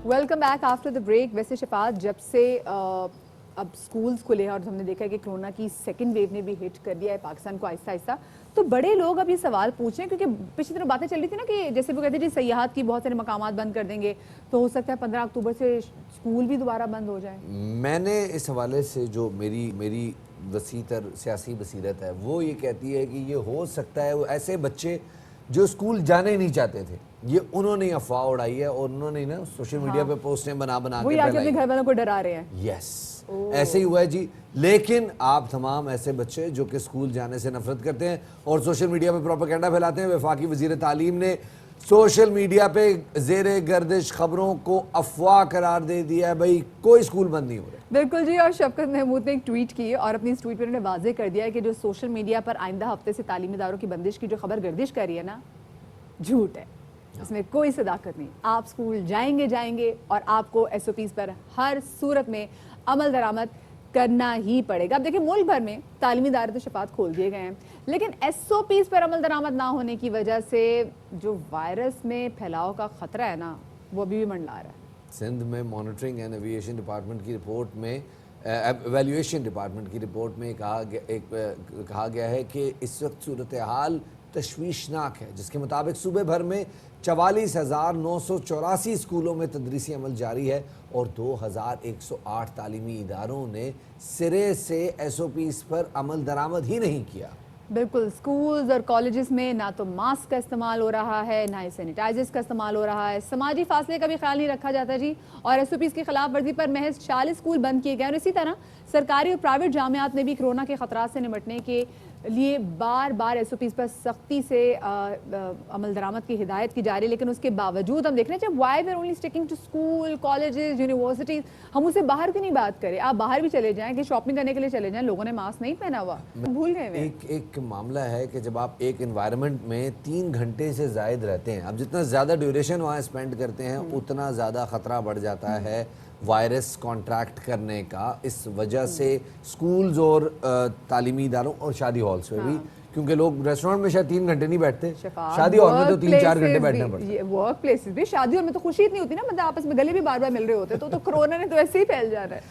Welcome back after the break. वैसे शफात, जब से अब स्कूल्स खुले हैं और हमने देखा है कि कोरोना की सेकंड वेव ने भी हिट कर दिया है पाकिस्तान को आहिस्ता आहिस्ता, तो बड़े लोग अब ये सवाल पूछ रहे हैं, क्योंकि पिछली तरह बातें चल रही थी ना कि जैसे वो कहते हैं जी सयाहत की बहुत सारे मकामात बंद कर देंगे, तो हो सकता है 15 अक्टूबर से स्कूल भी दोबारा बंद हो जाए. मैंने इस हवाले से जो मेरी वसी तर सियासी बसीरत है वो ये कहती है कि ये हो सकता है वो ऐसे बच्चे जो स्कूल जाने ही नहीं चाहते थे, ये उन्होंने अफवाह उड़ाई है और उन्होंने ना सोशल मीडिया पे पोस्टें बना के वही आके अपने घर वालों को डरा रहे हैं. यस, ऐसे ही हुआ है जी. लेकिन आप तमाम ऐसे बच्चे जो कि स्कूल जाने से नफरत करते हैं और सोशल मीडिया पे प्रोपेगेंडा फैलाते हैं, वफाकी वजीर तालीम ने सोशल मीडिया पे ज़ेरे गर्दिश खबरों को अफवाह करार दे दिया है. भाई कोई स्कूल बंद नहीं हो रहा. बिल्कुल जी. और शफकत महमूद ने एक ट्वीट की और अपनी इस ट्वीट पर उन्होंने वाज़ेह कर दिया है कि जो सोशल मीडिया पर आइंदा हफ्ते से तालीमी इदारों की बंदिश की जो खबर गर्दिश कर रही है ना, झूठ है. इसमें कोई सदाकत नहीं. आप स्कूल जाएंगे और आपको SOPs पर हर सूरत में अमल दरामद करना ही पड़ेगा. अब देखिए, मुल्क भर में तालीमी इदारे तो शफात खोल दिए गए हैं, लेकिन SOPs पर अमल दरामद ना होने की वजह से जो वायरस में फैलाव का खतरा है ना, वो अभी भी मंडला रहा है. सिंध में मॉनिटरिंग एंड एविएशन डिपार्टमेंट की रिपोर्ट में एवेल्यूएशन डिपार्टमेंट की रिपोर्ट में कहा गया है कि इस वक्त सूरत हाल तशवीशनाक है, जिसके मुताबिक सूबे भर में 44,984 स्कूलों में तदरीसी अमल जारी है और 2,108 तालीमी इदारों ने सिरे से SOPs पर अमल दरामद ही नहीं किया. बिल्कुल. स्कूल्स और कॉलेजेस में ना तो मास्क का इस्तेमाल हो रहा है, ना ही सैनिटाइजर्स का इस्तेमाल हो रहा है. समाजी फासले का भी ख्याल नहीं रखा जाता जी. और SOPs की खिलाफ वर्जी पर महज 40 स्कूल बंद किए गए. और इसी तरह सरकारी और प्राइवेट जामियात में भी कोरोना के खतरात से निपटने के लिए बार बार SOPs पर सख्ती से अमल दरामद की हिदायत की जा रही है. लेकिन उसके बावजूद हम देख रहे हैं, why we are only sticking to school, colleges, universities. हम उससे बाहर की नहीं बात करें. आप बाहर भी चले जाएं, कि शॉपिंग करने के लिए चले जाएं, लोगों ने मास्क नहीं पहना हुआ, भूल गए. एक मामला है कि जब आप एक एनवायरनमेंट में 3 घंटे से ज़ायद रहते हैं, अब जितना ज़्यादा ड्यूरेशन वहाँ स्पेंड करते हैं उतना ज़्यादा ख़तरा बढ़ जाता है वायरस कॉन्ट्रैक्ट करने का. इस वजह से स्कूल्स और तालीमी इदारों और शादी हॉल्स में भी, क्योंकि लोग रेस्टोरेंट में शायद 3 घंटे नहीं बैठते, शादी हॉल में तो 3-4 घंटे बैठना पड़ता है. वर्क प्लेसेस भी, शादी हॉल में तो खुशी इतनी होती है ना, मतलब आपस में गले भी बार बार मिल रहे होते, तो कोरोना ने तो ऐसे ही फैल जाना है.